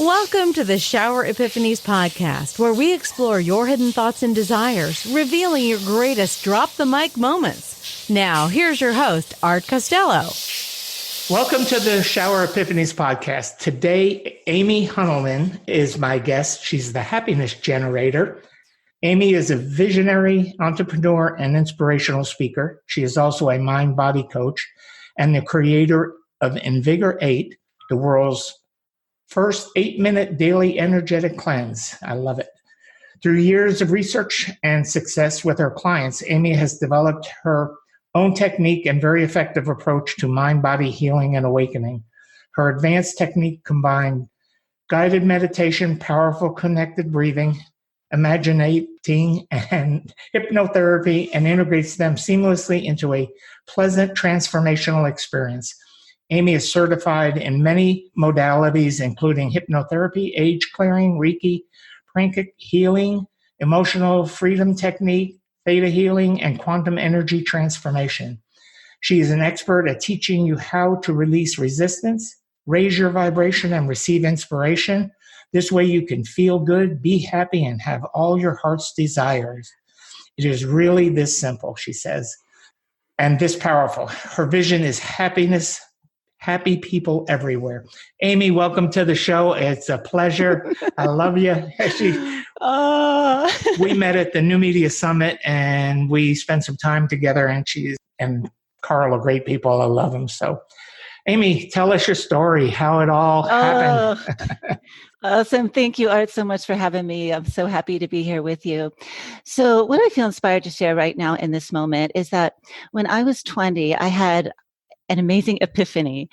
Welcome to the Shower Epiphanies podcast, where we explore your hidden thoughts and desires, revealing your greatest drop the mic moments. Now, here's your host, Art Costello. Welcome to the Shower Epiphanies podcast. Today, Amy Huentelman is my guest. She's the happiness generator. Amy is a visionary entrepreneur and inspirational speaker. She is also a mind-body coach and the creator of Invigorating, the world's first 8-minute daily energetic cleanse. I love it. Through years of research and success with her clients, Amy has developed her own technique and very effective approach to mind-body healing and awakening. Her advanced technique combines guided meditation, powerful connected breathing, imaginating, and hypnotherapy, and integrates them seamlessly into a pleasant transformational experience. Amy is certified in many modalities, including hypnotherapy, age clearing, Reiki, pranic healing, emotional freedom technique, theta healing, and quantum energy transformation. She is an expert at teaching you how to release resistance, raise your vibration, and receive inspiration. This way you can feel good, be happy, and have all your heart's desires. It is really this simple, she says, and this powerful. Her vision is happiness, happy people everywhere. Amy, welcome to the show. It's a pleasure. I love you. We met at the New Media Summit and we spent some time together, and she's and Carl are great people. I love them. So, Amy, tell us your story, how it all happened. Awesome. Thank you, Art, so much for having me. I'm so happy to be here with you. So what I feel inspired to share right now in this moment is that when I was 20, I had an amazing epiphany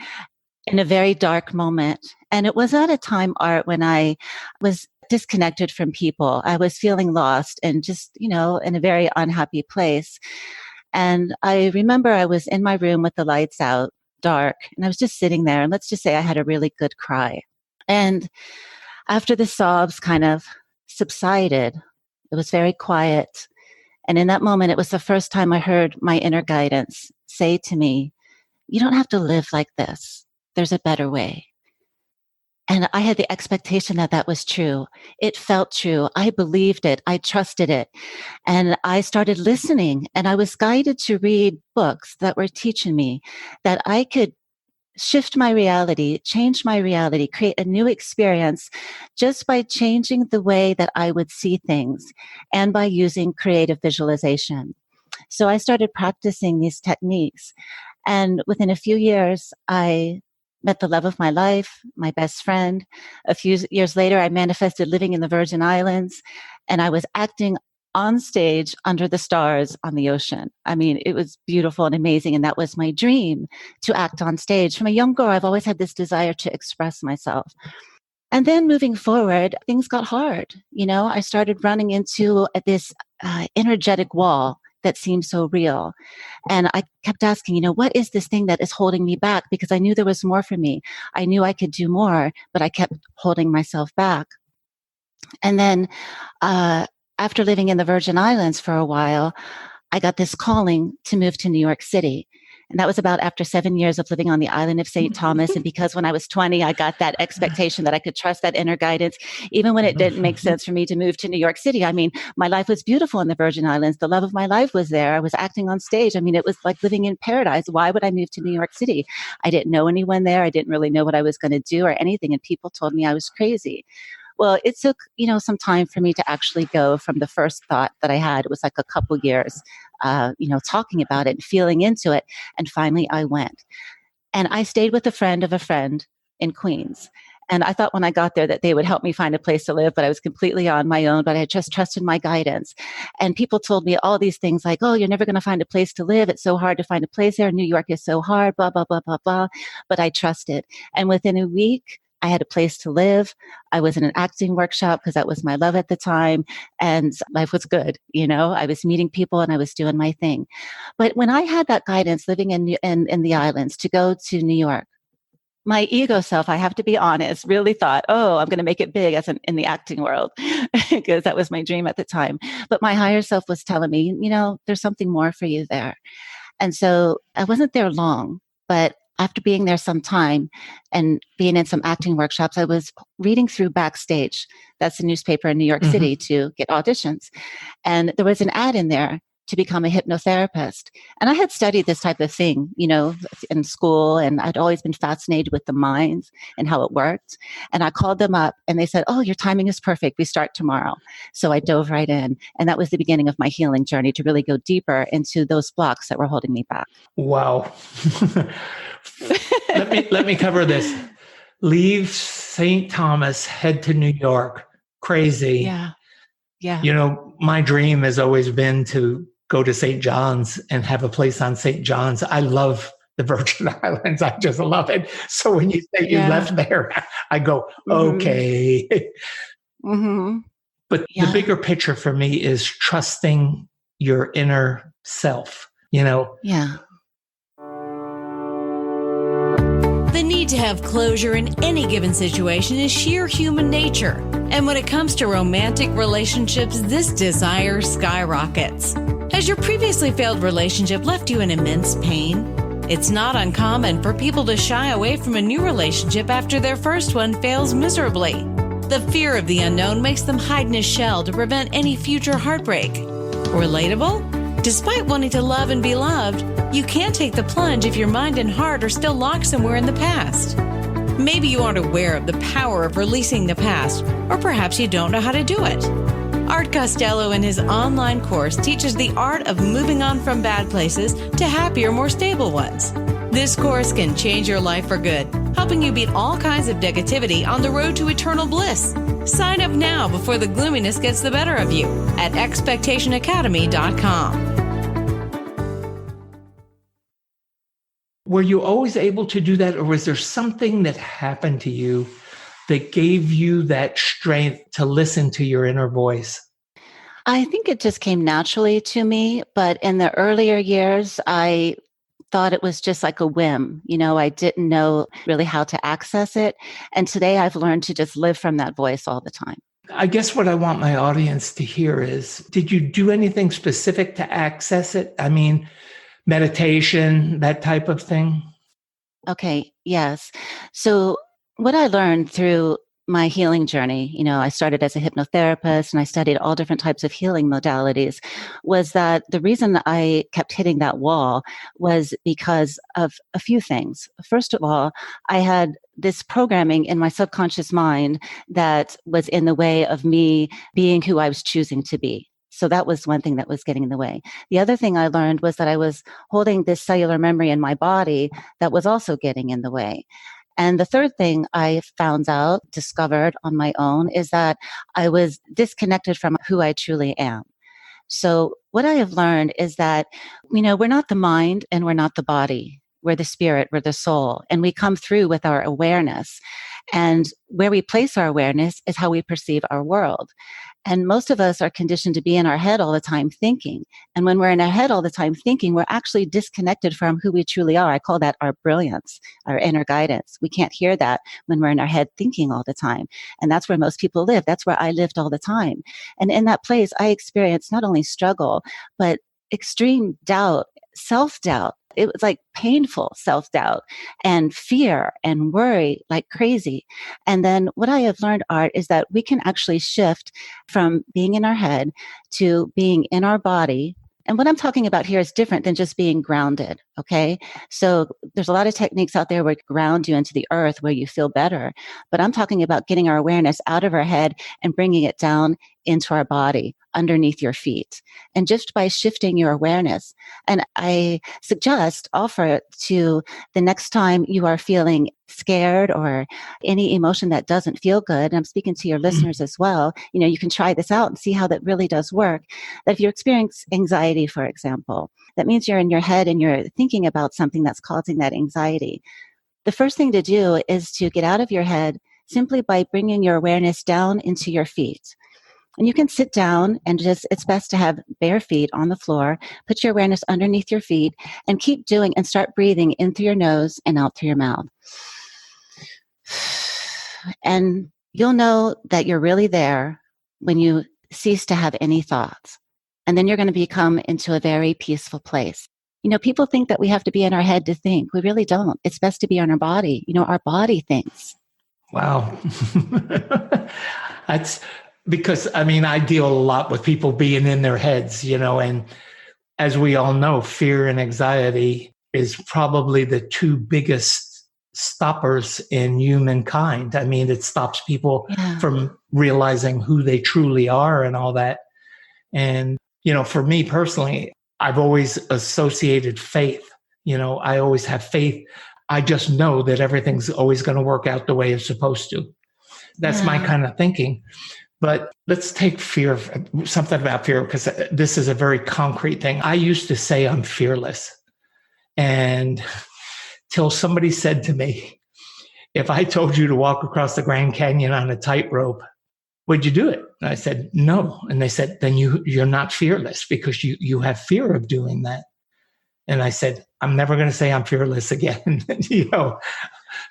in a very dark moment. And it was at a time, Art, when I was disconnected from people. I was feeling lost and just, in a very unhappy place. And I remember I was in my room with the lights out, dark, and I was just sitting there. And let's just say I had a really good cry. And after the sobs kind of subsided, it was very quiet. And in that moment, it was the first time I heard my inner guidance say to me, "You don't have to live like this. There's a better way." And I had the expectation that that was true. It felt true. I believed it. I trusted it. And I started listening, and I was guided to read books that were teaching me that I could shift my reality, change my reality, create a new experience just by changing the way that I would see things and by using creative visualization. So I started practicing these techniques. And within a few years, I met the love of my life, my best friend. A few years later, I manifested living in the Virgin Islands, and I was acting on stage under the stars on the ocean. I mean, it was beautiful and amazing, and that was my dream, to act on stage. From a young girl, I've always had this desire to express myself. And then moving forward, things got hard. I started running into this energetic wall that seemed so real. And I kept asking, what is this thing that is holding me back? Because I knew there was more for me. I knew I could do more, but I kept holding myself back. And then after living in the Virgin Islands for a while, I got this calling to move to New York City. And that was about after 7 years of living on the island of St. Thomas. And because when I was 20, I got that expectation that I could trust that inner guidance, even when it didn't make sense for me to move to New York City. I mean, my life was beautiful in the Virgin Islands. The love of my life was there. I was acting on stage. I mean, it was like living in paradise. Why would I move to New York City? I didn't know anyone there. I didn't really know what I was going to do or anything. And people told me I was crazy. Well, it took, some time for me to actually go from the first thought that I had. It was like a couple years, talking about it and feeling into it. And finally I went. And I stayed with a friend of a friend in Queens. And I thought when I got there that they would help me find a place to live, but I was completely on my own, but I just trusted my guidance. And people told me all these things like, "Oh, you're never going to find a place to live. It's so hard to find a place there. New York is so hard, blah, blah, blah, blah, blah." But I trusted. And within a week, I had a place to live. I was in an acting workshop because that was my love at the time. And life was good. I was meeting people and I was doing my thing. But when I had that guidance living in the islands to go to New York, my ego self, I have to be honest, really thought, "Oh, I'm going to make it big in the acting world," because that was my dream at the time. But my higher self was telling me, there's something more for you there. And so I wasn't there long, but after being there some time and being in some acting workshops, I was reading through Backstage. That's a newspaper in New York City to get auditions. And there was an ad in there to become a hypnotherapist. And I had studied this type of thing, in school, and I'd always been fascinated with the mind and how it worked. And I called them up and they said, "Oh, your timing is perfect. We start tomorrow." So I dove right in. And that was the beginning of my healing journey to really go deeper into those blocks that were holding me back. Wow. Let me cover this. Leave St. Thomas, head to New York. Crazy. Yeah. Yeah. My dream has always been to go to St. John's and have a place on St. John's. I love the Virgin Islands. I just love it. So when you say you left there, I go, okay. But the bigger picture for me is trusting your inner self, The need to have closure in any given situation is sheer human nature. And when it comes to romantic relationships, this desire skyrockets. Has your previously failed relationship left you in immense pain? It's not uncommon for people to shy away from a new relationship after their first one fails miserably. The fear of the unknown makes them hide in a shell to prevent any future heartbreak. Relatable? Despite wanting to love and be loved, you can't take the plunge if your mind and heart are still locked somewhere in the past. Maybe you aren't aware of the power of releasing the past, or perhaps you don't know how to do it. Art Costello in his online course teaches the art of moving on from bad places to happier, more stable ones. This course can change your life for good, helping you beat all kinds of negativity on the road to eternal bliss. Sign up now before the gloominess gets the better of you at expectationacademy.com. Were you always able to do that, or was there something that happened to you that gave you that strength to listen to your inner voice? I think it just came naturally to me, but in the earlier years, I thought it was just like a whim. I didn't know really how to access it. And today I've learned to just live from that voice all the time. I guess what I want my audience to hear is, did you do anything specific to access it? I mean, meditation, that type of thing? Okay, yes. So what I learned through my healing journey, I started as a hypnotherapist and I studied all different types of healing modalities, was that the reason I kept hitting that wall was because of a few things. First of all, I had this programming in my subconscious mind that was in the way of me being who I was choosing to be. So that was one thing that was getting in the way. The other thing I learned was that I was holding this cellular memory in my body that was also getting in the way. And the third thing I discovered on my own, is that I was disconnected from who I truly am. So what I have learned is that, we're not the mind and we're not the body. We're the spirit, we're the soul, and we come through with our awareness. And where we place our awareness is how we perceive our world. And most of us are conditioned to be in our head all the time thinking. And when we're in our head all the time thinking, we're actually disconnected from who we truly are. I call that our brilliance, our inner guidance. We can't hear that when we're in our head thinking all the time. And that's where most people live. That's where I lived all the time. And in that place, I experienced not only struggle, but extreme doubt, self-doubt. It was like painful self-doubt and fear and worry like crazy. And then what I have learned, Art, is that we can actually shift from being in our head to being in our body. And what I'm talking about here is different than just being grounded, okay? So there's a lot of techniques out there where ground you into the earth where you feel better. But I'm talking about getting our awareness out of our head and bringing it down into our body, underneath your feet. And just by shifting your awareness. And I offer to the next time you are feeling scared or any emotion that doesn't feel good, and I'm speaking to your listeners as well, you can try this out and see how that really does work. That if you experience anxiety, for example, that means you're in your head and you're thinking about something that's causing that anxiety. The first thing to do is to get out of your head simply by bringing your awareness down into your feet. And you can sit down and it's best to have bare feet on the floor, put your awareness underneath your feet and keep doing and start breathing in through your nose and out through your mouth. And you'll know that you're really there when you cease to have any thoughts. And then you're going to become into a very peaceful place. People think that we have to be in our head to think. We really don't. It's best to be on our body. Our body thinks. Wow. That's because, I deal a lot with people being in their heads, and as we all know, fear and anxiety is probably the two biggest stoppers in humankind. It stops people from realizing who they truly are and all that. And, for me personally, I've always associated faith. I always have faith. I just know that everything's always going to work out the way it's supposed to. That's my kind of thinking. But let's take fear, something about fear, because this is a very concrete thing. I used to say I'm fearless. And till somebody said to me, if I told you to walk across the Grand Canyon on a tightrope, would you do it? And I said, no. And they said, then you're not fearless because you have fear of doing that. And I said, I'm never going to say I'm fearless again.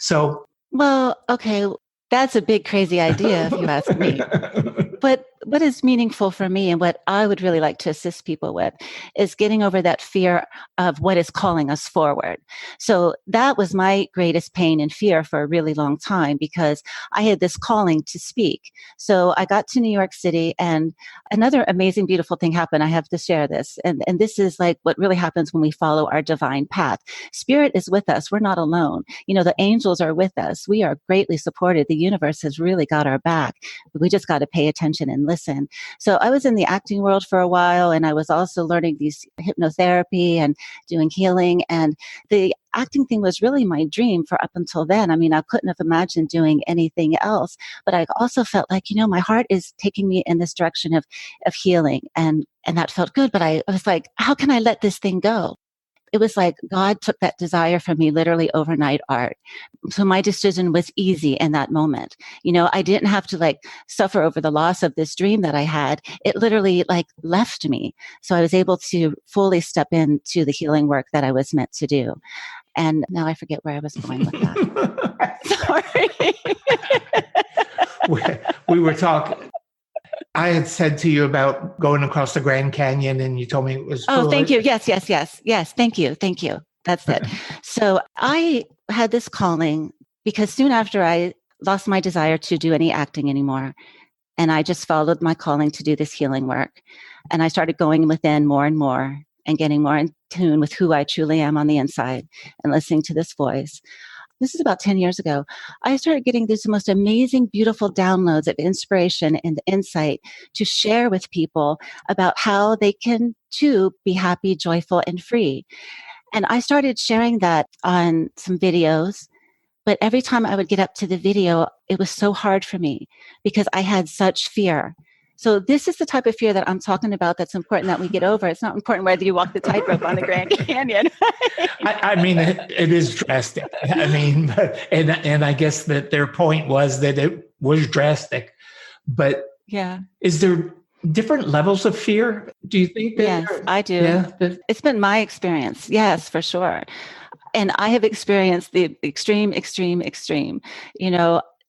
So. Well, okay. That's a big, crazy idea, if you ask me. But what is meaningful for me and what I would really like to assist people with is getting over that fear of what is calling us forward. So that was my greatest pain and fear for a really long time because I had this calling to speak. So I got to New York City and another amazing, beautiful thing happened. I have to share this. And this is like what really happens when we follow our divine path. Spirit is with us. We're not alone. The angels are with us. We are greatly supported. The universe has really got our back. We just got to pay attention and listen. So I was in the acting world for a while, and I was also learning these hypnotherapy and doing healing. And the acting thing was really my dream for up until then. I couldn't have imagined doing anything else, but I also felt like, my heart is taking me in this direction of healing. And that felt good. But I was like, how can I let this thing go? It was like God took that desire from me literally overnight, Art. So my decision was easy in that moment. I didn't have to suffer over the loss of this dream that I had. It literally left me. So I was able to fully step into the healing work that I was meant to do. And now I forget where I was going with that. Sorry. we were talking. I had said to you about going across the Grand Canyon and you told me it was foolish. Thank you. Yes. Thank you. That's it. So I had this calling because soon after I lost my desire to do any acting anymore. And I just followed my calling to do this healing work. And I started going within more and more and getting more in tune with who I truly am on the inside and listening to this voice. This is about 10 years ago. I started getting these most amazing, beautiful downloads of inspiration and insight to share with people about how they can too be happy, joyful, and free. And I started sharing that on some videos. But every time I would get up to the video, it was so hard for me because I had such fear. So this is the type of fear that I'm talking about that's important that we get over. It's not important whether you walk the tightrope on the Grand Canyon. It is drastic. And I guess that their point was that it was drastic. But is there different levels of fear? Do you think that? Yes, I do. Yeah, it's been my experience. Yes, for sure. And I have experienced the extreme,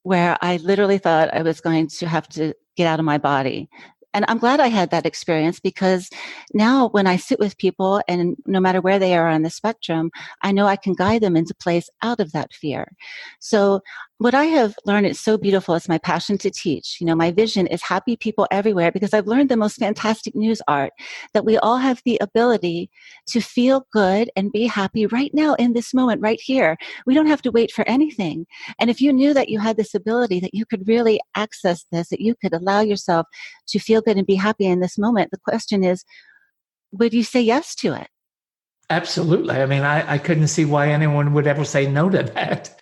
where I literally thought I was going to have to get out of my body. And I'm glad I had that experience because now when I sit with people and no matter where they are on the spectrum, I know I can guide them into place out of that fear. So what I have learned is so beautiful. It's my passion to teach. My vision is happy people everywhere because I've learned the most fantastic news, Art, that we all have the ability to feel good and be happy right now in this moment, right here. We don't have to wait for anything. And if you knew that you had this ability, that you could really access this, that you could allow yourself to feel good and be happy in this moment, the question is, would you say yes to it? Absolutely. I couldn't see why anyone would ever say no to that.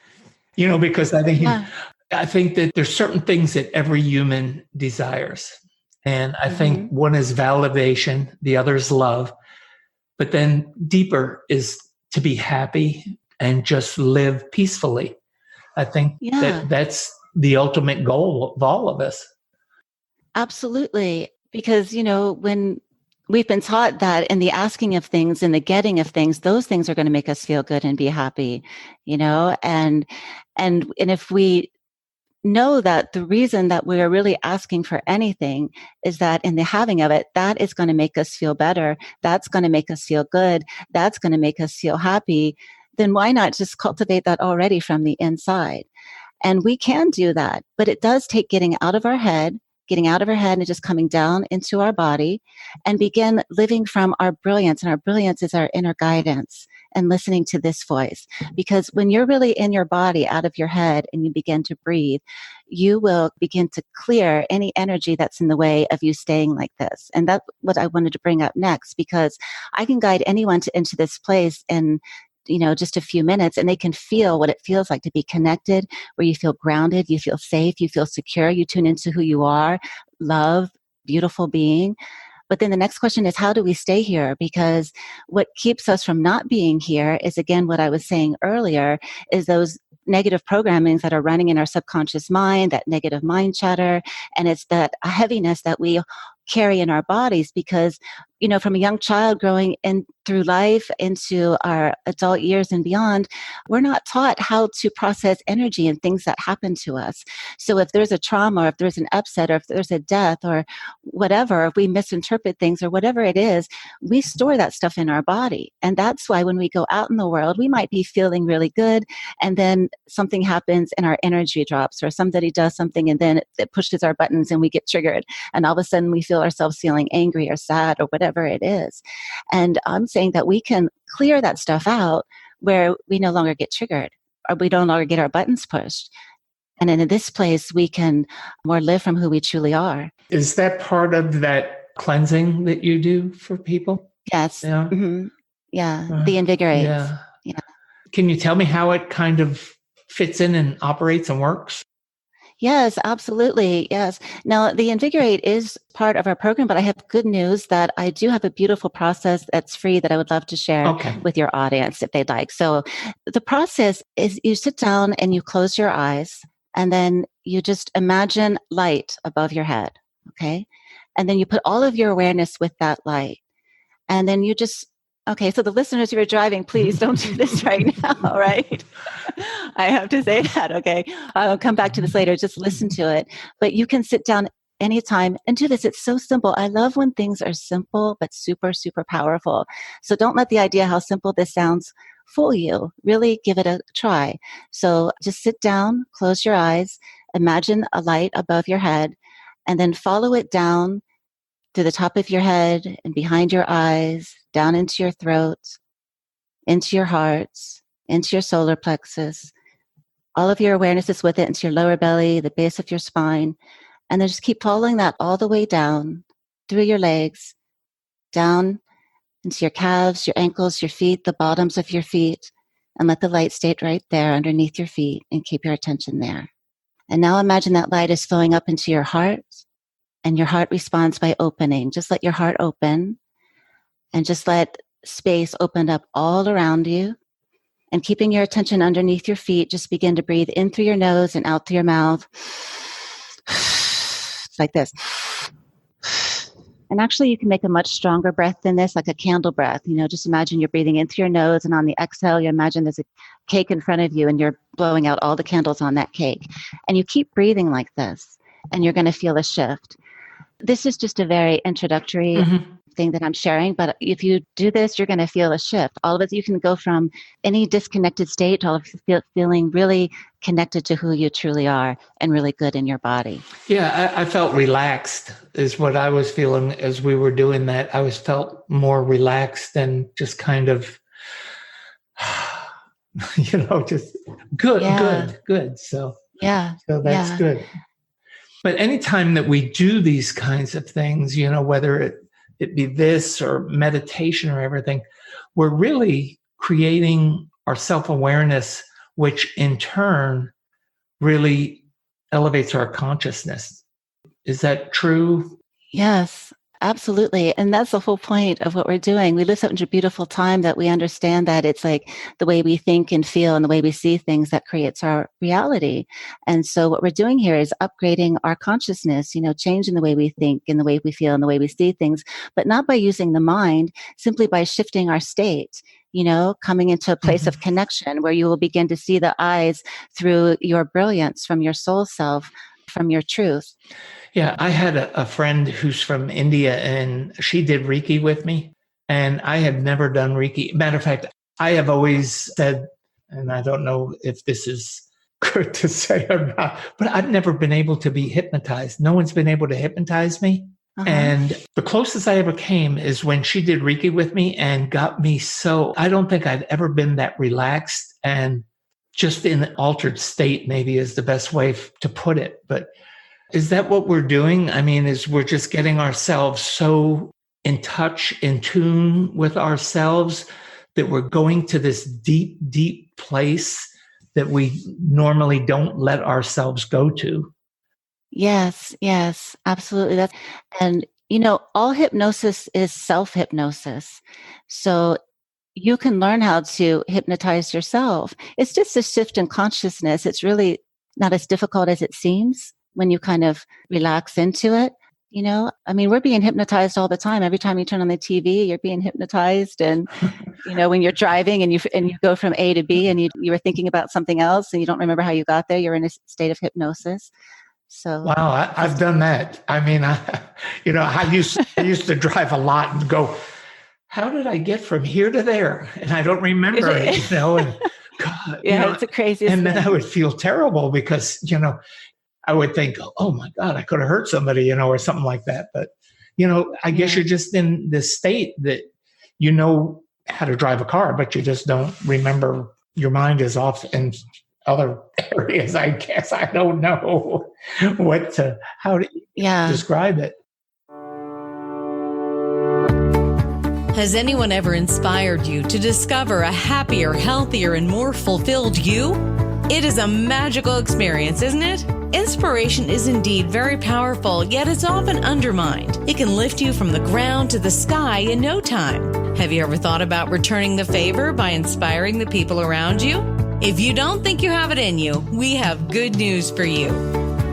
Because I think that there's certain things that every human desires. And I think one is validation, the other is love. But then deeper is to be happy and just live peacefully. I think that's the ultimate goal of all of us. Absolutely. Because, when we've been taught that in the asking of things and the getting of things, those things are going to make us feel good and be happy, and if we know that the reason that we're really asking for anything is that in the having of it, that is going to make us feel better. That's going to make us feel good. That's going to make us feel happy. Then why not just cultivate that already from the inside? And we can do that, but it does take getting out of our head and just coming down into our body and begin living from our brilliance. And our brilliance is our inner guidance and listening to this voice. Because when you're really in your body, out of your head, and you begin to breathe, you will begin to clear any energy that's in the way of you staying like this. And that's what I wanted to bring up next, because I can guide anyone into this place in just a few minutes, and they can feel what it feels like to be connected, where you feel grounded, you feel safe, you feel secure, you tune into who you are, love, beautiful being. But then the next question is, how do we stay here? Because what keeps us from not being here is, again, what I was saying earlier, is those negative programmings that are running in our subconscious mind, that negative mind chatter, and it's that heaviness that we carry in our bodies because, from a young child growing in through life into our adult years and beyond, we're not taught how to process energy and things that happen to us. So if there's a trauma, or if there's an upset, or if there's a death, or whatever, if we misinterpret things or whatever it is, we store that stuff in our body. And that's why when we go out in the world, we might be feeling really good, and then something happens and our energy drops, or somebody does something and then it pushes our buttons and we get triggered. And all of a sudden we feel ourselves feeling angry or sad or whatever it is. And I'm saying that we can clear that stuff out where we no longer get triggered, or we no longer get our buttons pushed. And in this place, we can more live from who we truly are. Is that part of that cleansing that you do for people? Yes. Yeah. Mm-hmm. Yeah. The Invigorates. Yeah. Yeah. Can you tell me how it kind of fits in and operates and works? Yes, absolutely. Yes. Now, the Invigorate is part of our program, but I have good news that I do have a beautiful process that's free that I would love to share with your audience if they'd like. So the process is you sit down and you close your eyes, and then you just imagine light above your head. Okay. And then you put all of your awareness with that light. And then you just, so the listeners who are driving, please don't do this right now, right? I have to say that, okay? I'll come back to this later. Just listen to it. But you can sit down anytime and do this. It's so simple. I love when things are simple, but super, super powerful. So don't let the idea how simple this sounds fool you. Really give it a try. So just sit down, close your eyes, imagine a light above your head, and then follow it down to the top of your head and behind your eyes, down into your throat, into your hearts, into your solar plexus. All of your awareness is with it, into your lower belly, the base of your spine. And then just keep following that all the way down through your legs, down into your calves, your ankles, your feet, the bottoms of your feet, and let the light stay right there underneath your feet and keep your attention there. And now imagine that light is flowing up into your heart, and your heart responds by opening. Just let your heart open, and just let space open up all around you. And keeping your attention underneath your feet, just begin to breathe in through your nose and out through your mouth. Like this. And actually, you can make a much stronger breath than this, like a candle breath. Just imagine you're breathing in through your nose, and on the exhale, you imagine there's a cake in front of you, and you're blowing out all the candles on that cake. And you keep breathing like this, and you're going to feel a shift. This is just a very introductory thing that I'm sharing, but if you do this, you're going to feel a shift. All of it, you can go from any disconnected state to all of feeling really connected to who you truly are and really good in your body. Yeah, I felt relaxed is what I was feeling as we were doing that. I felt more relaxed and just kind of, just good. So that's good. But anytime that we do these kinds of things, whether it be this or meditation or everything, we're really creating our self-awareness, which in turn really elevates our consciousness. Is that true? Yes, absolutely. And that's the whole point of what we're doing. We live such a beautiful time that we understand that it's like the way we think and feel and the way we see things that creates our reality. And so what we're doing here is upgrading our consciousness, changing the way we think and the way we feel and the way we see things, but not by using the mind, simply by shifting our state coming into a place of connection where you will begin to see the eyes through your brilliance from your soul self, from your truth. Yeah, I had a friend who's from India, and she did Reiki with me, and I have never done Reiki. Matter of fact, I have always said, and I don't know if this is good to say or not, but I've never been able to be hypnotized. No one's been able to hypnotize me. And the closest I ever came is when she did Reiki with me and got me I don't think I've ever been that relaxed and just in an altered state, maybe is the best way to put it. But is that what we're doing? I mean, is we're just getting ourselves so in touch, in tune with ourselves that we're going to this deep, deep place that we normally don't let ourselves go to. Yes, absolutely. And all hypnosis is self-hypnosis. So you can learn how to hypnotize yourself. It's just a shift in consciousness. It's really not as difficult as it seems when you kind of relax into it. I mean, we're being hypnotized all the time. Every time you turn on the TV, you're being hypnotized. And, when you're driving and you go from A to B and you were thinking about something else and you don't remember how you got there, you're in a state of hypnosis. So wow, I've done that. I mean, I used to drive a lot and go, how did I get from here to there? And I don't remember it, and God, it's a crazy. And then I would feel terrible because, I would think, oh my God, I could have hurt somebody, or something like that. But, I guess you're just in this state that you know how to drive a car, but you just don't remember. Your mind is off in other areas, I guess. I don't know how to describe it. Has anyone ever inspired you to discover a happier, healthier, and more fulfilled you? It is a magical experience, isn't it? Inspiration is indeed very powerful, yet it's often undermined. It can lift you from the ground to the sky in no time. Have you ever thought about returning the favor by inspiring the people around you? If you don't think you have it in you, we have good news for you.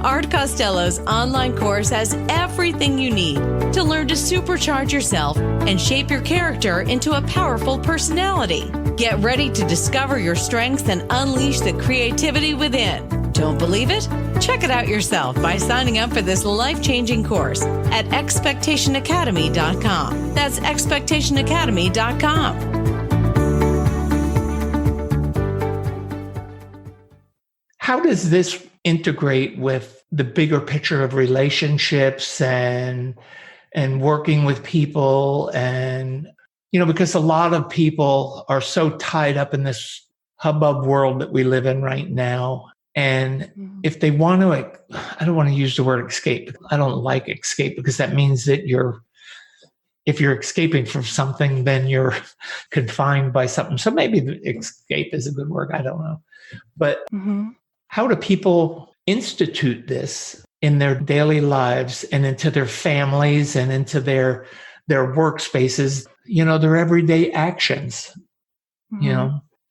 Art Costello's online course has everything you need to learn to supercharge yourself and shape your character into a powerful personality. Get ready to discover your strengths and unleash the creativity within. Don't believe it? Check it out yourself by signing up for this life-changing course at expectationacademy.com. That's expectationacademy.com. How does this integrate with the bigger picture of relationships and working with people? And, because a lot of people are so tied up in this hubbub world that we live in right now. And if they want to, I don't want to use the word escape. I don't like escape because that means that if you're escaping from something, then you're confined by something. So maybe escape is a good word. I don't know. But how do people institute this in their daily lives and into their families and into their workspaces, their everyday actions,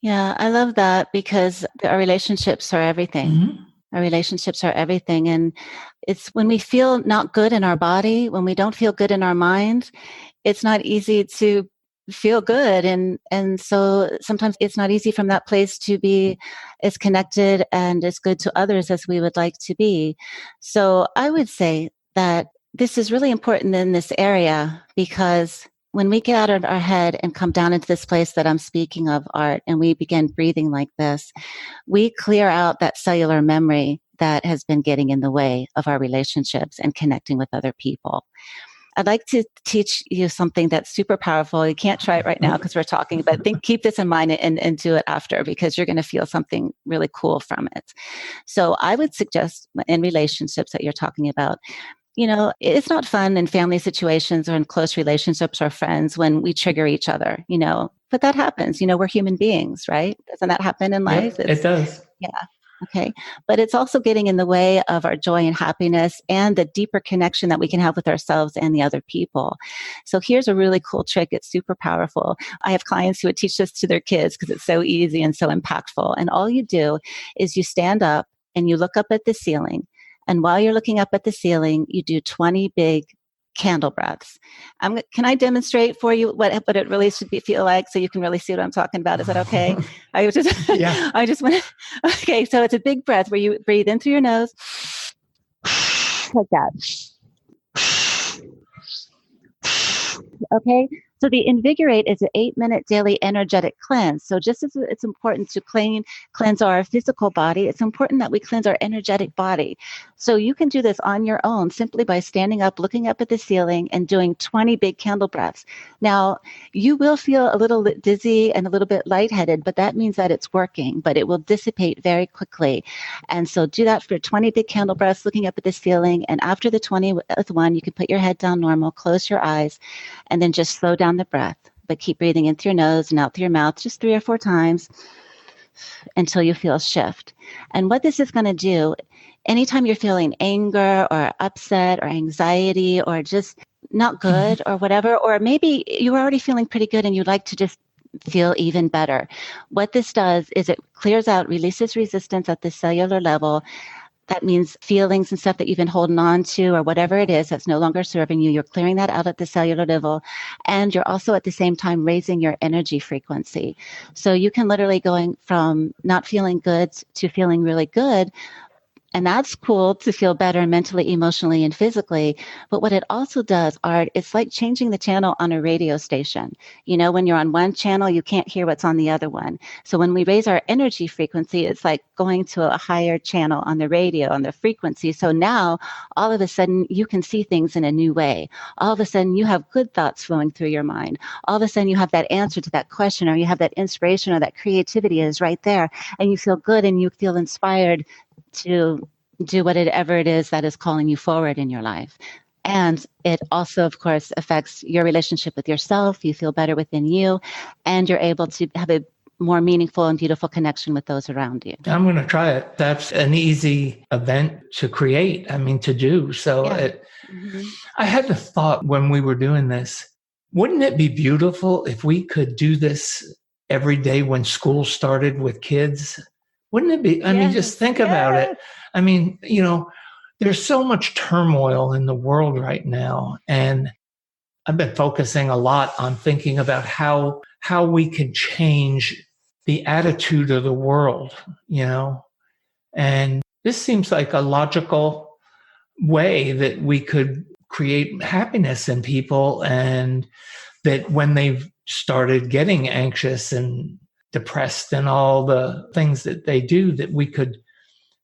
Yeah, I love that because our relationships are everything. Our relationships are everything. And it's when we feel not good in our body, when we don't feel good in our mind, it's not easy to feel good. And so sometimes it's not easy from that place to be as connected and as good to others as we would like to be. So I would say that this is really important in this area because when we get out of our head and come down into this place that I'm speaking of, Art, and we begin breathing like this, we clear out that cellular memory that has been getting in the way of our relationships and connecting with other people. I'd like to teach you something that's super powerful. You can't try it right now because we're talking, but keep this in mind and do it after because you're going to feel something really cool from it. So I would suggest in relationships that you're talking about, it's not fun in family situations or in close relationships or friends when we trigger each other, but that happens. We're human beings, right? Doesn't that happen in life? Yep, it does. Yeah. Okay. But it's also getting in the way of our joy and happiness and the deeper connection that we can have with ourselves and the other people. So here's a really cool trick. It's super powerful. I have clients who would teach this to their kids because it's so easy and so impactful. And all you do is you stand up and you look up at the ceiling. And while you're looking up at the ceiling, you do 20 big candle breaths. Can I demonstrate for you what it really should feel like, so you can really see what I'm talking about? Is that okay? Yeah. I just want to. Okay, so it's a big breath where you breathe in through your nose, like that. Okay. So the Invigorate is an 8-minute daily energetic cleanse. So just as it's important to cleanse our physical body, it's important that we cleanse our energetic body. So you can do this on your own simply by standing up, looking up at the ceiling, and doing 20 big candle breaths. Now, you will feel a little dizzy and a little bit lightheaded, but that means that it's working, but it will dissipate very quickly. And so do that for 20 big candle breaths, looking up at the ceiling. And after the 20th one, you can put your head down normal, close your eyes, and then just slow down the breath, but keep breathing in through your nose and out through your mouth just 3 or 4 times until you feel a shift. And what this is going to do, anytime you're feeling anger or upset or anxiety or just not good or whatever, or maybe you're already feeling pretty good and you'd like to just feel even better, what this does is it clears out, releases resistance at the cellular level. That means feelings and stuff that you've been holding on to or whatever it is that's no longer serving you. You're clearing that out at the cellular level. And you're also at the same time raising your energy frequency. So you can literally going from not feeling good to feeling really good. And that's cool to feel better mentally, emotionally, and physically. But what it also does, Art, it's like changing the channel on a radio station. You know, when you're on one channel, you can't hear what's on the other one. So when we raise our energy frequency, it's like going to a higher channel on the radio, on the frequency. So now, all of a sudden, you can see things in a new way. All of a sudden, you have good thoughts flowing through your mind. All of a sudden, you have that answer to that question, or you have that inspiration, or that creativity is right there. And you feel good and you feel inspired to do whatever it is that is calling you forward in your life. And it also, of course, affects your relationship with yourself. You feel better within you, and you're able to have a more meaningful and beautiful connection with those around you. I'm going to try it. That's an easy event to create, to do. So I had the thought when we were doing this, wouldn't it be beautiful if we could do this every day when school started with kids? Wouldn't it be? Just think about it. There's so much turmoil in the world right now. And I've been focusing a lot on thinking about how we can change the attitude of the world, And this seems like a logical way that we could create happiness in people, and that when they've started getting anxious and depressed and all the things that they do, that we could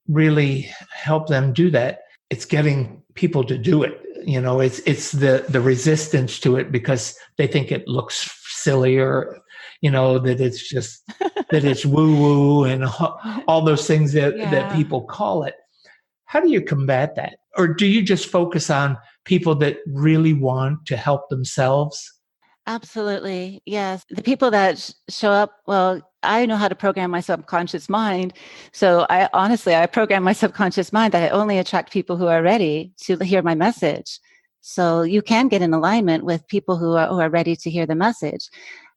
really help them do that. It's getting people to do it. It's the resistance to it because they think it looks silly, or, that it's just, that it's woo-woo and all those things that people call it. How do you combat that? Or do you just focus on people that really want to help themselves? Absolutely. Yes. The people that show up, well, I know how to program my subconscious mind. So I program my subconscious mind that I only attract people who are ready to hear my message. So you can get in alignment with people who are ready to hear the message,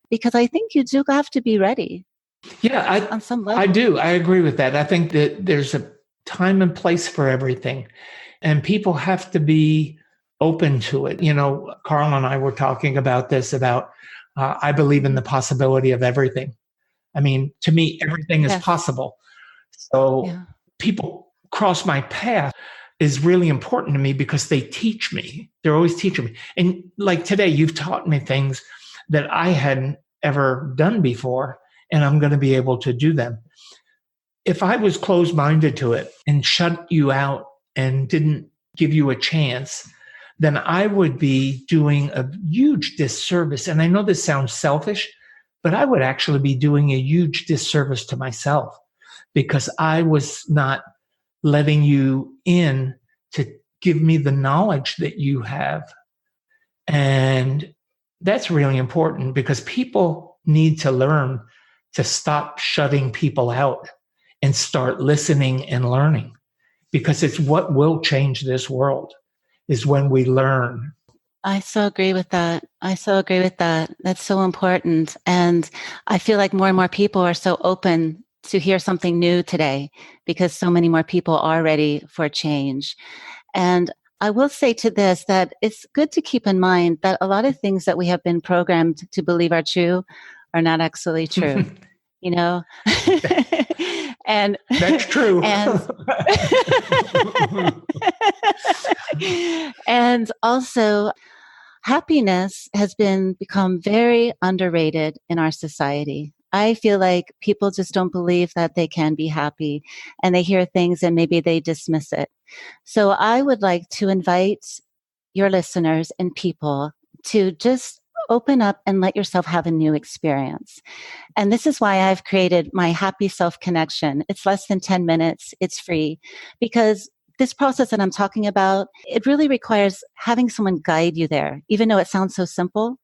because I think you do have to be ready. Yeah, on some level. I do. I agree with that. I think that there's a time and place for everything, and people have to be open to it. Carl and I were talking about this, about I believe in the possibility of everything. To me, everything is possible. So people cross my path is really important to me because they teach me. They're always teaching me. And like today, you've taught me things that I hadn't ever done before, and I'm going to be able to do them. If I was closed-minded to it and shut you out and didn't give you a chance, then I would be doing a huge disservice. And I know this sounds selfish, but I would actually be doing a huge disservice to myself, because I was not letting you in to give me the knowledge that you have. And that's really important, because people need to learn to stop shutting people out and start listening and learning, because it's what will change this world, is when we learn. I so agree with that. That's so important. And I feel like more and more people are so open to hear something new today, because so many more people are ready for change. And I will say to this that it's good to keep in mind that a lot of things that we have been programmed to believe are true are not actually true, you know? And that's true. And also happiness has become very underrated in our society. I feel like people just don't believe that they can be happy, and they hear things and maybe they dismiss it. So I would like to invite your listeners and people to just open up and let yourself have a new experience. And this is why I've created my Happy Self Connection. It's less than 10 minutes. It's free because this process that I'm talking about, it really requires having someone guide you there, even though it sounds so simple.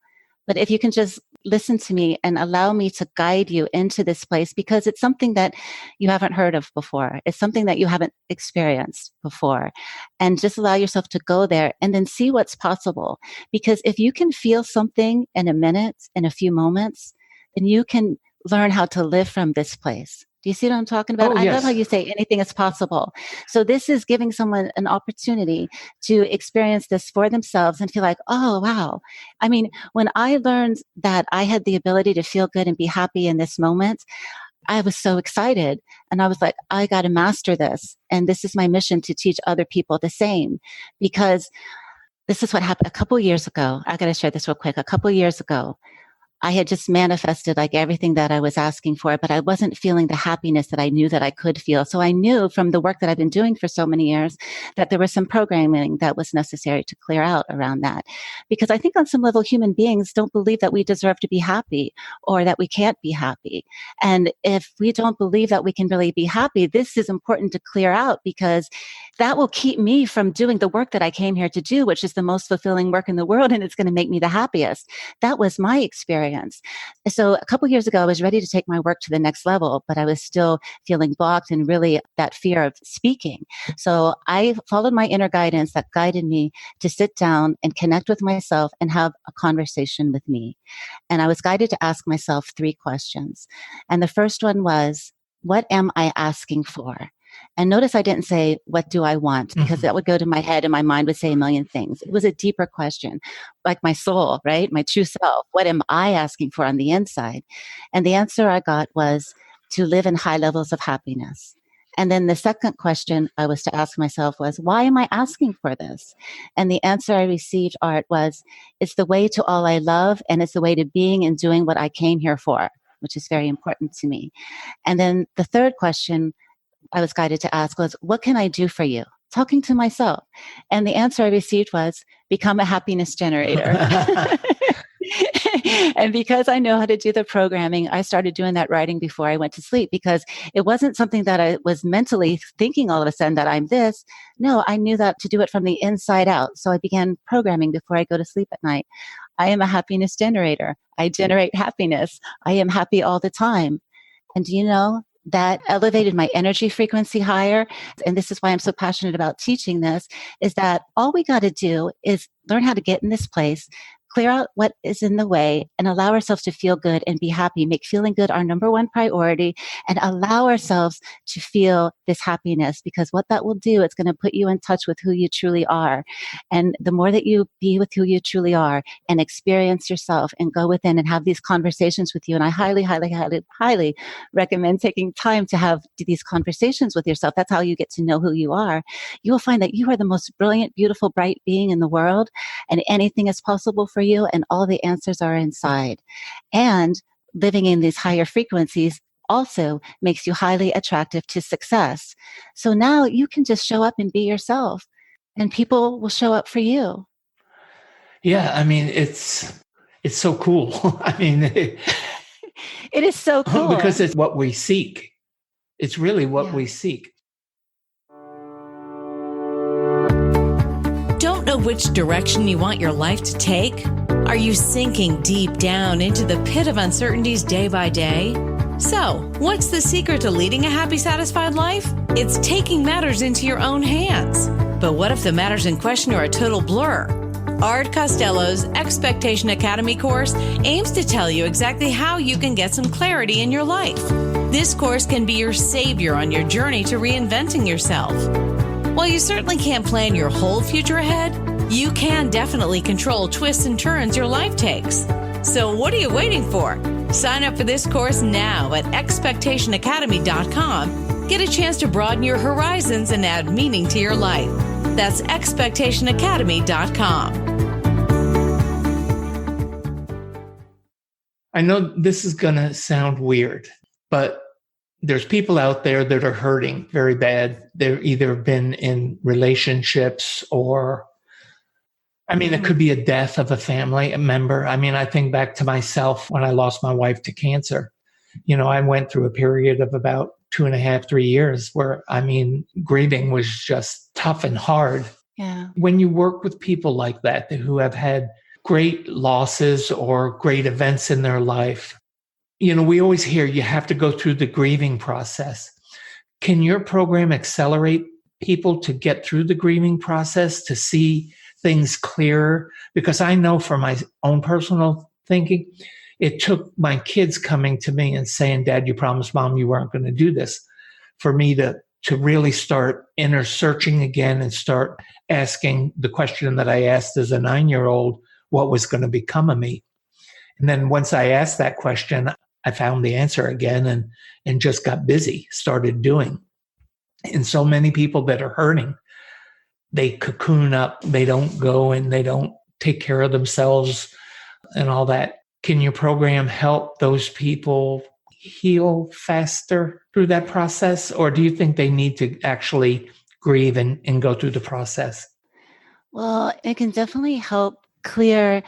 But if you can just listen to me and allow me to guide you into this place, because it's something that you haven't heard of before. It's something that you haven't experienced before. And just allow yourself to go there and then see what's possible. Because if you can feel something in a minute, in a few moments, then you can learn how to live from this place. Do you see what I'm talking about? Oh, I yes. love how you say anything is possible. So this is giving someone an opportunity to experience this for themselves and feel like, oh, wow. I mean, when I learned that I had the ability to feel good and be happy in this moment, I was so excited. And I was like, I got to master this. And this is my mission to teach other people the same. Because this is what happened a couple years ago. I got to share this real quick. A couple years ago, I had just manifested like everything that I was asking for, but I wasn't feeling the happiness that I knew that I could feel. So I knew from the work that I've been doing for so many years that there was some programming that was necessary to clear out around that. Because I think on some level, human beings don't believe that we deserve to be happy or that we can't be happy. And if we don't believe that we can really be happy, this is important to clear out because that will keep me from doing the work that I came here to do, which is the most fulfilling work in the world. And it's going to make me the happiest. That was my experience. So a couple years ago, I was ready to take my work to the next level, but I was still feeling blocked and really that fear of speaking. So I followed my inner guidance that guided me to sit down and connect with myself and have a conversation with me. And I was guided to ask myself 3 questions. And the first one was, what am I asking for? And notice I didn't say, what do I want? Because that would go to my head and my mind would say a million things. It was a deeper question, like my soul, right? My true self. What am I asking for on the inside? And the answer I got was to live in high levels of happiness. And then the second question I was to ask myself was, why am I asking for this? And the answer I received, Art, was, it's the way to all I love, and it's the way to being and doing what I came here for, which is very important to me. And then the third question I was guided to ask was, what can I do for you? Talking to myself. And the answer I received was, become a happiness generator. And because I know how to do the programming, I started doing that writing before I went to sleep because it wasn't something that I was mentally thinking all of a sudden that I'm this. No, I knew that to do it from the inside out. So I began programming before I go to sleep at night. I am a happiness generator. I generate happiness. I am happy all the time. And do you know, that elevated my energy frequency higher. And this is why I'm so passionate about teaching this, is that all we got to do is learn how to get in this place, clear out what is in the way, and allow ourselves to feel good and be happy. Make feeling good our number one priority, and allow ourselves to feel this happiness, because what that will do, it's going to put you in touch with who you truly are. And the more that you be with who you truly are and experience yourself and go within and have these conversations with you, and I highly, highly, highly, highly recommend taking time to have these conversations with yourself. That's how you get to know who you are. You will find that you are the most brilliant, beautiful, bright being in the world, and anything is possible for you, and all the answers are inside. And living in these higher frequencies also makes you highly attractive to success. So now you can just show up and be yourself, and people will show up for you. Yeah, I mean, it's so cool. I mean, it is so cool because it's what we seek. It's really what we seek. Don't know which direction you want your life to take? Are you sinking deep down into the pit of uncertainties day by day? So, what's the secret to leading a happy, satisfied life? It's taking matters into your own hands. But what if the matters in question are a total blur? Art Costello's Expectation Academy course aims to tell you exactly how you can get some clarity in your life. This course can be your savior on your journey to reinventing yourself. While you certainly can't plan your whole future ahead, you can definitely control twists and turns your life takes. So what are you waiting for? Sign up for this course now at expectationacademy.com. Get a chance to broaden your horizons and add meaning to your life. That's expectationacademy.com. I know this is going to sound weird, but there's people out there that are hurting very bad. They've either been in relationships or, it could be a death of a family member. I think back to myself when I lost my wife to cancer. I went through a period of about 2.5, 3 years where, grieving was just tough and hard. Yeah. When you work with people like that who have had great losses or great events in their life, we always hear you have to go through the grieving process. Can your program accelerate people to get through the grieving process, to see things clearer? Because I know from my own personal thinking, it took my kids coming to me and saying, Dad, you promised Mom you weren't going to do this, for me to really start inner searching again and start asking the question that I asked as a 9-year-old, what was going to become of me? And then once I asked that question, I found the answer again and just got busy, started doing. And so many people that are hurting, they cocoon up, they don't go and they don't take care of themselves and all that. Can your program help those people heal faster through that process? Or do you think they need to actually grieve and go through the process? Well, it can definitely help clear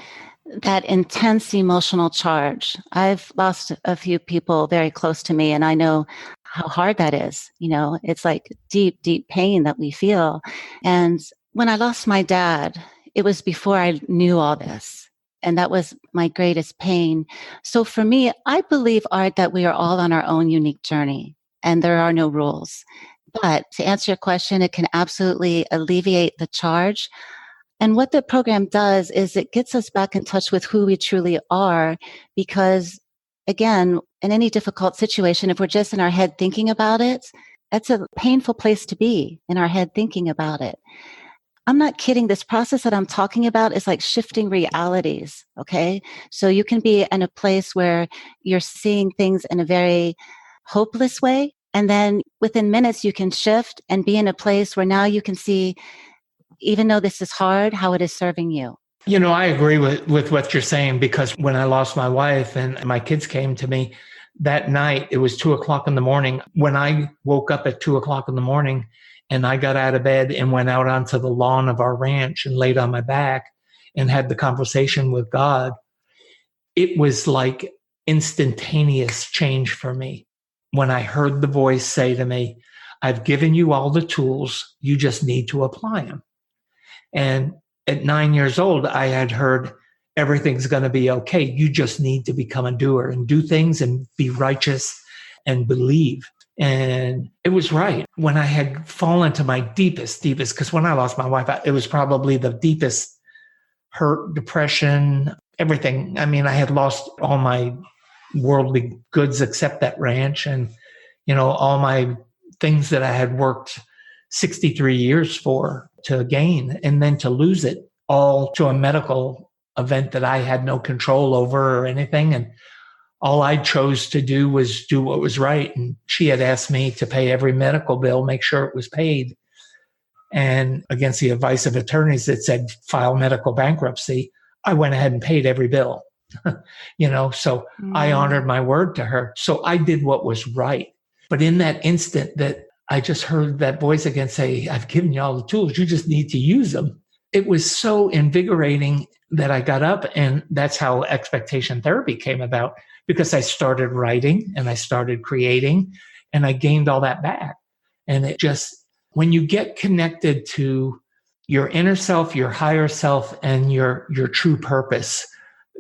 that intense emotional charge. I've lost a few people very close to me, and I know how hard that is. It's like deep, deep pain that we feel. And when I lost my dad, it was before I knew all this. And that was my greatest pain. So for me, I believe, Art, that we are all on our own unique journey and there are no rules. But to answer your question, it can absolutely alleviate the charge. And what the program does is it gets us back in touch with who we truly are, because again, in any difficult situation, if we're just in our head thinking about it, that's a painful place to be, in our head thinking about it. I'm not kidding. This process that I'm talking about is like shifting realities. Okay. So you can be in a place where you're seeing things in a very hopeless way. And then within minutes, you can shift and be in a place where now you can see, even though this is hard, how it is serving you. I agree with what you're saying, because when I lost my wife and my kids came to me that night, it was 2:00 in the morning. When I woke up at 2:00 in the morning and I got out of bed and went out onto the lawn of our ranch and laid on my back and had the conversation with God, it was like instantaneous change for me. When I heard the voice say to me, I've given you all the tools, you just need to apply them. And at 9 years old, I had heard everything's going to be okay. You just need to become a doer and do things and be righteous and believe. And it was right. When I had fallen to my deepest, because when I lost my wife, it was probably the deepest hurt, depression, everything. I had lost all my worldly goods except that ranch and, all my things that I had worked 63 years for to gain, and then to lose it all to a medical event that I had no control over or anything. And all I chose to do was do what was right. And she had asked me to pay every medical bill, make sure it was paid. And against the advice of attorneys that said file medical bankruptcy, I went ahead and paid every bill. So I honored my word to her. So I did what was right. But in that instant that I just heard that voice again say, I've given you all the tools, you just need to use them. It was so invigorating that I got up, and that's how expectation therapy came about, because I started writing and I started creating and I gained all that back. And it just, when you get connected to your inner self, your higher self, and your true purpose,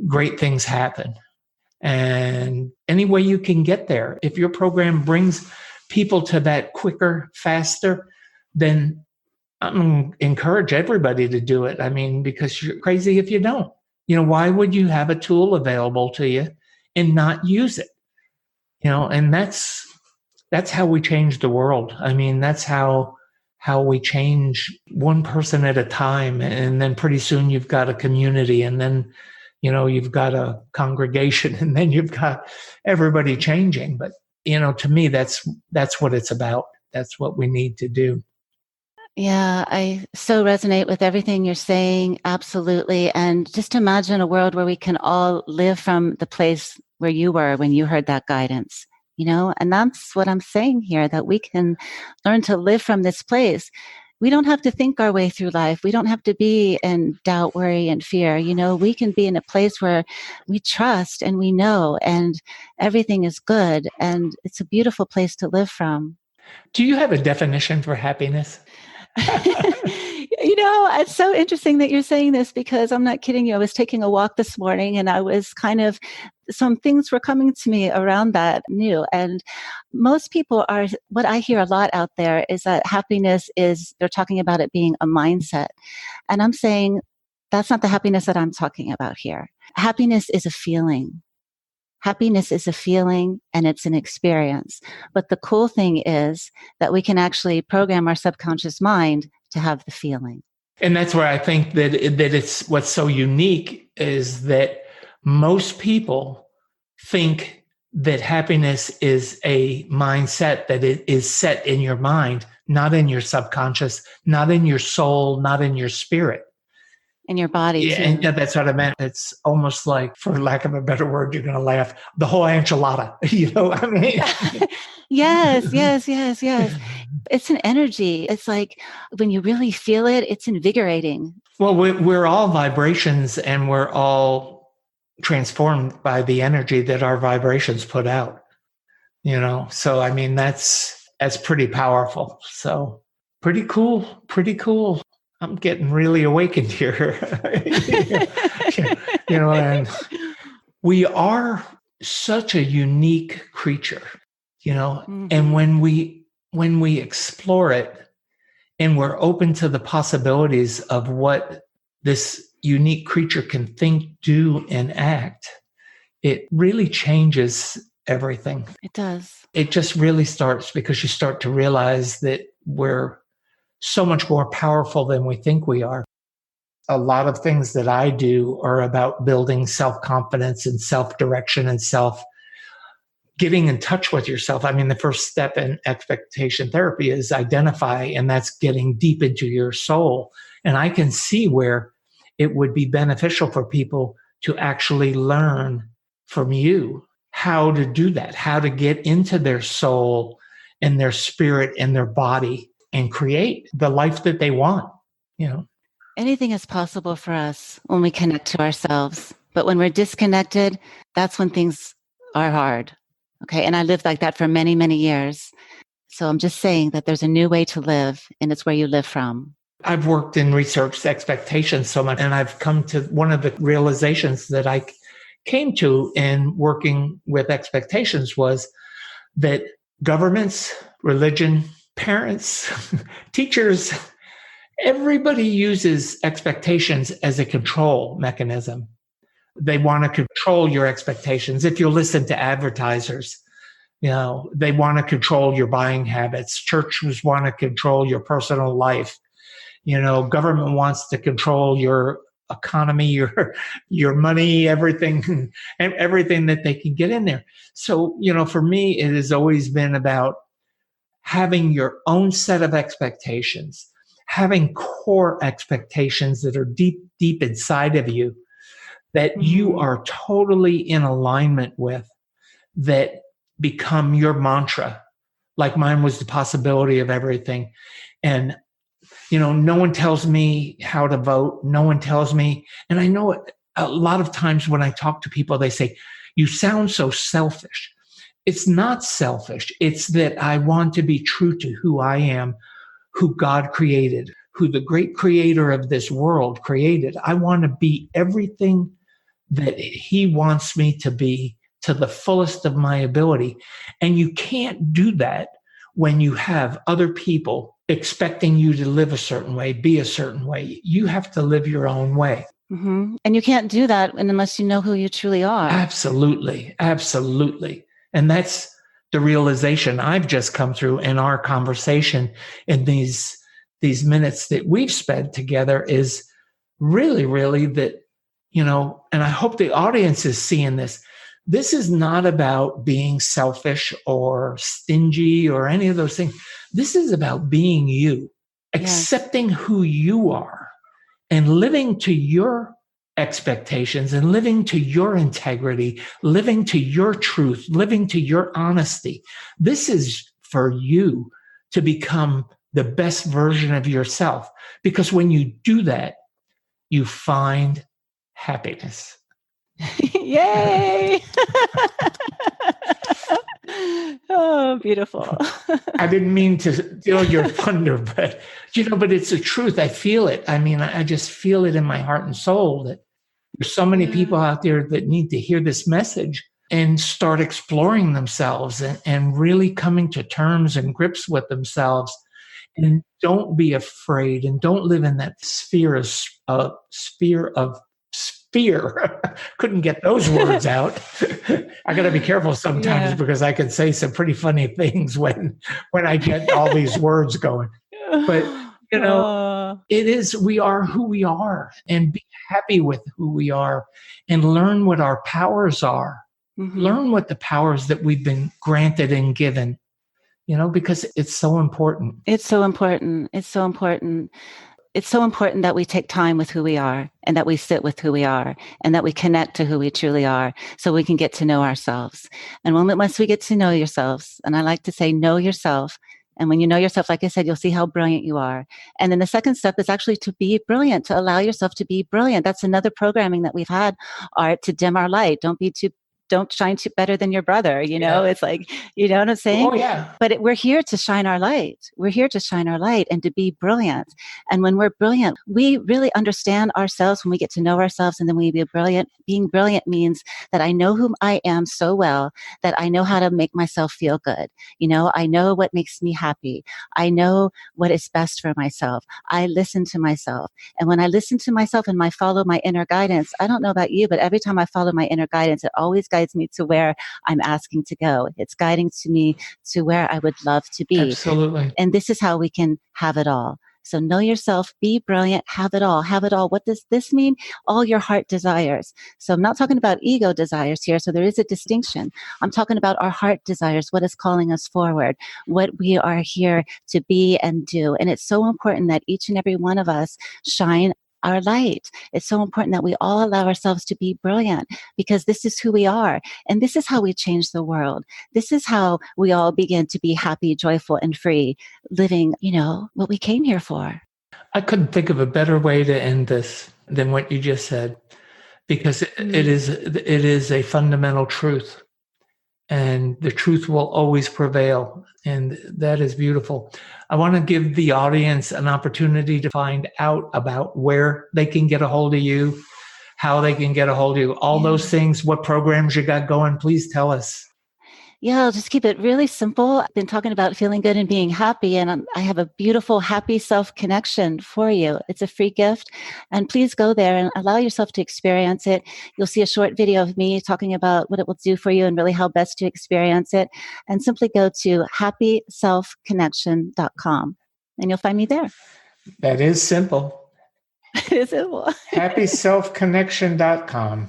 great things happen. And any way you can get there, if your program brings people to that quicker, faster, then I encourage everybody to do it. Because you're crazy if you don't. Why would you have a tool available to you and not use it? And that's how we change the world. That's how how we change one person at a time. And then pretty soon you've got a community, and then, you've got a congregation, and then you've got everybody changing. But, to me, that's what it's about. That's what we need to do. Yeah, I so resonate with everything you're saying. Absolutely. And just imagine a world where we can all live from the place where you were when you heard that guidance, and that's what I'm saying here, that we can learn to live from this place. We don't have to think our way through life. We don't have to be in doubt, worry, and fear. We can be in a place where we trust and we know, and everything is good. And it's a beautiful place to live from. Do you have a definition for happiness? It's so interesting that you're saying this, because I'm not kidding you. I was taking a walk this morning, and I was some things were coming to me around that new. And most people what I hear a lot out there is that happiness they're talking about it being a mindset. And I'm saying that's not the happiness that I'm talking about here. Happiness is a feeling. Happiness is a feeling, and it's an experience. But the cool thing is that we can actually program our subconscious mind to have the feeling. And that's where I think that it's what's so unique is that most people think that happiness is a mindset, that it is set in your mind, not in your subconscious, not in your soul, not in your spirit. In your body, too. And that's what I meant. It's almost like, for lack of a better word, you're going to laugh, the whole enchilada, I mean? Yes. It's an energy. It's like when you really feel it, it's invigorating. Well, we're all vibrations, and we're all transformed by the energy that our vibrations put out, So, I mean, that's pretty powerful. So pretty cool. I'm getting really awakened here. And we are such a unique creature, Mm-hmm. and when we explore it and we're open to the possibilities of what this unique creature can think, do, and act, it really changes everything. It does. It just really starts, because you start to realize that we're so much more powerful than we think we are. A lot of things that I do are about building self-confidence and self-direction and getting in touch with yourself. I mean, the first step in expectation therapy is identify, and that's getting deep into your soul. And I can see where it would be beneficial for people to actually learn from you how to do that, how to get into their soul and their spirit and their body and create the life that they want, Anything is possible for us when we connect to ourselves. But when we're disconnected, that's when things are hard. Okay. And I lived like that for many, many years. So I'm just saying that there's a new way to live, and it's where you live from. I've worked and researched expectations so much, and I've come to one of the realizations that I came to in working with expectations was that governments, religion, parents, teachers, everybody uses expectations as a control mechanism. They want to control your expectations. If you listen to advertisers, they want to control your buying habits. Churches want to control your personal life. Government wants to control your economy, your money, everything, and everything that they can get in there. So, for me, it has always been about having your own set of expectations, having core expectations that are deep, deep inside of you, that you are totally in alignment with, that become your mantra. Like mine was the possibility of everything. And, no one tells me how to vote. No one tells me. And I know a lot of times when I talk to people, they say, you sound so selfish. It's not selfish. It's that I want to be true to who I am, who God created, who the great creator of this world created. I want to be everything that he wants me to be to the fullest of my ability. And you can't do that when you have other people expecting you to live a certain way, be a certain way. You have to live your own way. Mm-hmm. And you can't do that unless you know who you truly are. Absolutely. And that's the realization I've just come through in our conversation in these these minutes that we've spent together is really, really that, and I hope the audience is seeing this. This is not about being selfish or stingy or any of those things. This is about being you, accepting who you are and living to your expectations and living to your integrity, living to your truth, living to your honesty. This is for you to become the best version of yourself. Because when you do that, you find happiness. Yay! Oh, beautiful. I didn't mean to steal your thunder, but it's the truth. I feel it. I mean, I just feel it in my heart and soul that there's so many people out there that need to hear this message and start exploring themselves and really coming to terms and grips with themselves. And don't be afraid and don't live in that sphere of fear. Couldn't get those words out. I got to be careful sometimes because I can say some pretty funny things when I get all these words going. But we are who we are, and be happy with who we are and learn what our powers are. Mm-hmm. Learn what the powers that we've been granted and given, because it's so important. It's so important. It's so important. It's so important that we take time with who we are and that we sit with who we are and that we connect to who we truly are so we can get to know ourselves. And once we get to know yourselves, and I like to say, know yourself. And when you know yourself, like I said, you'll see how brilliant you are. And then the second step is actually to be brilliant, to allow yourself to be brilliant. That's another programming that we've had, Art, to dim our light. Don't shine too better than your brother. It's like, you know what I'm saying? Oh, yeah. But we're here to shine our light. We're here to shine our light and to be brilliant. And when we're brilliant, we really understand ourselves when we get to know ourselves, and then we be brilliant. Being brilliant means that I know who I am so well that I know how to make myself feel good. I know what makes me happy. I know what is best for myself. I listen to myself. And when I listen to myself and I follow my inner guidance, I don't know about you, but every time I follow my inner guidance, it always guides me to where I'm asking to go. It's guiding to me to where I would love to be. Absolutely. And this is how we can have it all. So know yourself, be brilliant, have it all, have it all. What does this mean? All your heart desires. So I'm not talking about ego desires here. So there is a distinction. I'm talking about our heart desires, what is calling us forward, what we are here to be and do. And it's so important that each and every one of us shine our light. It's so important that we all allow ourselves to be brilliant, because this is who we are. And this is how we change the world. This is how we all begin to be happy, joyful, and free, living, what we came here for. I couldn't think of a better way to end this than what you just said, because it is a fundamental truth, and the truth will always prevail. And that is beautiful. I want to give the audience an opportunity to find out about where they can get a hold of you, how they can get a hold of you, all those things, what programs you got going. Please tell us. Yeah, I'll just keep it really simple. I've been talking about feeling good and being happy, and I have a beautiful happy self connection for you. It's a free gift, and please go there and allow yourself to experience it. You'll see a short video of me talking about what it will do for you and really how best to experience it. And simply go to happyselfconnection.com, and you'll find me there. That is simple. It is simple. happyselfconnection.com.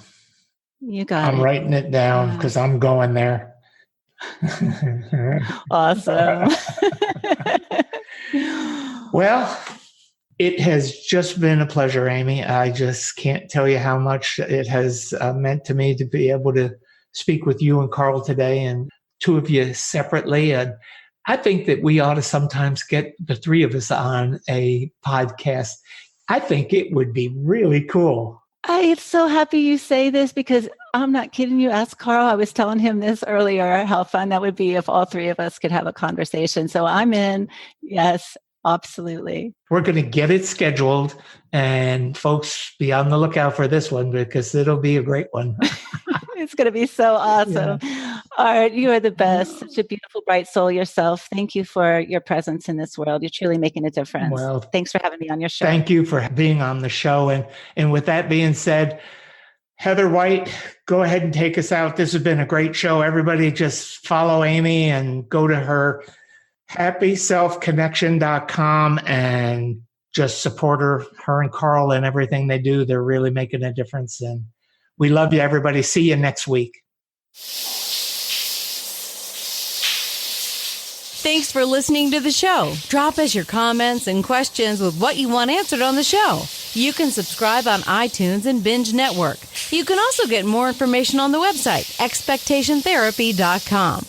You got it. I'm writing it down because I'm going there. Awesome. Well, it has just been a pleasure, Amy. I just can't tell you how much it has meant to me to be able to speak with you and Carl today, and two of you separately. And I think that we ought to sometimes get the three of us on a podcast. I think it would be really cool. I'm so happy you say this, because I'm not kidding you. Ask Carl. I was telling him this earlier, how fun that would be if all three of us could have a conversation. So I'm in. Yes, absolutely. We're going to get it scheduled, and folks, be on the lookout for this one, because it'll be a great one. It's going to be so awesome. Yeah. Art, you are the best. Such a beautiful, bright soul yourself. Thank you for your presence in this world. You're truly making a difference. Well, thanks for having me on your show. Thank you for being on the show. And with that being said, Heather White, go ahead and take us out. This has been a great show. Everybody just follow Amy and go to her happyselfconnection.com and just support her and Carl and everything they do. They're really making a difference. And we love you, everybody. See you next week. Thanks for listening to the show. Drop us your comments and questions with what you want answered on the show. You can subscribe on iTunes and Binge Network. You can also get more information on the website, expectationtherapy.com.